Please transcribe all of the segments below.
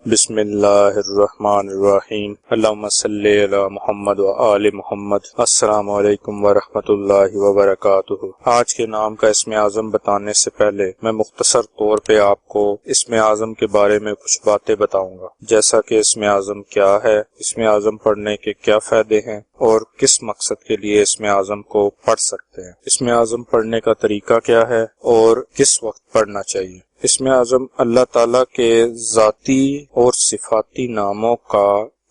بسم اللہ الرحمن الرحیم، اللہم صلی علی محمد و آل محمد۔ السلام علیکم ورحمۃ اللہ وبرکاتہ۔ آج کے نام کا اسم اعظم بتانے سے پہلے میں مختصر طور پہ آپ کو اسم اعظم کے بارے میں کچھ باتیں بتاؤں گا، جیسا کہ اسم اعظم کیا ہے، اسم اعظم پڑھنے کے کیا فائدے ہیں اور کس مقصد کے لیے اسم اعظم کو پڑھ سکتے ہیں، اسم اعظم پڑھنے کا طریقہ کیا ہے اور کس وقت پڑھنا چاہیے۔ اسم اعظم اللہ تعالیٰ کے ذاتی اور صفاتی ناموں کا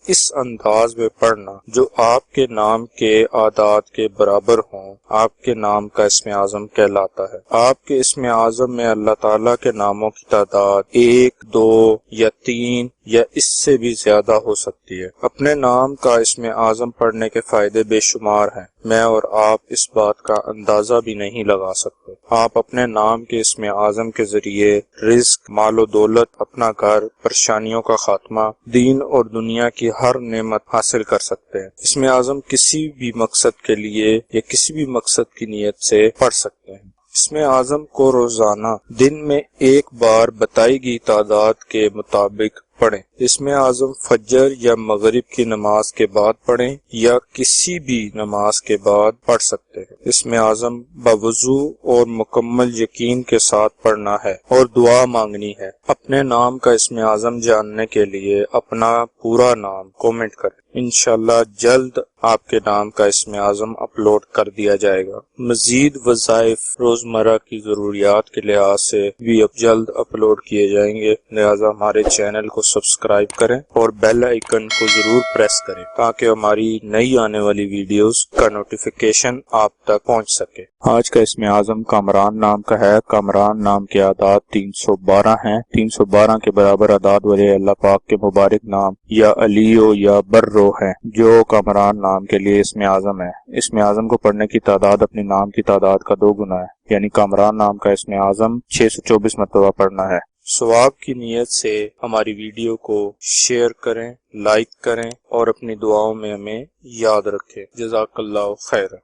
اس انداز میں پڑھنا جو آپ کے نام کے اعداد کے برابر ہوں، آپ کے نام کا اسم اعظم کہلاتا ہے۔ آپ کے اسم اعظم میں اللہ تعالیٰ کے ناموں کی تعداد 1، 2 یا 3 یا اس سے بھی زیادہ ہو سکتی ہے۔ اپنے نام کا اسم اعظم پڑھنے کے فائدے بے شمار ہیں، میں اور آپ اس بات کا اندازہ بھی نہیں لگا سکتے۔ آپ اپنے نام کے اسم اعظم کے ذریعے رزق، مال و دولت، اپنا گھر، پریشانیوں کا خاتمہ، دین اور دنیا کی ہر نعمت حاصل کر سکتے ہیں۔ اسم اعظم کسی بھی مقصد کے لیے یا کسی بھی مقصد کی نیت سے پڑھ سکتے ہیں۔ اسم اعظم کو روزانہ دن میں ایک بار بتائی گئی تعداد کے مطابق پڑھیں۔ اسم اعظم فجر یا مغرب کی نماز کے بعد پڑھیں یا کسی بھی نماز کے بعد پڑھ سکتے ہیں۔ اسم اعظم باوضو اور مکمل یقین کے ساتھ پڑھنا ہے اور دعا مانگنی ہے۔ اپنے نام کا اسم اعظم جاننے کے لیے اپنا پورا نام کومنٹ کریں، انشاءاللہ جلد آپ کے نام کا اسم اعظم اپلوڈ کر دیا جائے گا۔ مزید وظائف روزمرہ کی ضروریات کے لحاظ سے بھی اب جلد اپلوڈ کیے جائیں گے، لہٰذا ہمارے چینل کو سبسکرائب کریں اور بیل آئیکن کو ضرور پریس کریں تاکہ ہماری نئی آنے والی ویڈیوز کا نوٹیفیکیشن آپ تک پہنچ سکے۔ آج کا اسم اعظم کامران نام کا ہے۔ کامران نام کے اعداد 312 ہیں۔ 312 کے برابر اعداد والے اللہ پاک کے مبارک نام یا علیو یا برو ہیں جو کامران نام کے لیے اسم اعظم ہے۔ اسم اعظم کو پڑھنے کی تعداد اپنے نام کی تعداد کا 2 گنا ہے، یعنی کامران نام کا اسم اعظم 624 مرتبہ پڑھنا ہے۔ ثواب کی نیت سے ہماری ویڈیو کو شیئر کریں، لائک کریں اور اپنی دعاؤں میں ہمیں یاد رکھیں۔ جزاک اللہ خیر۔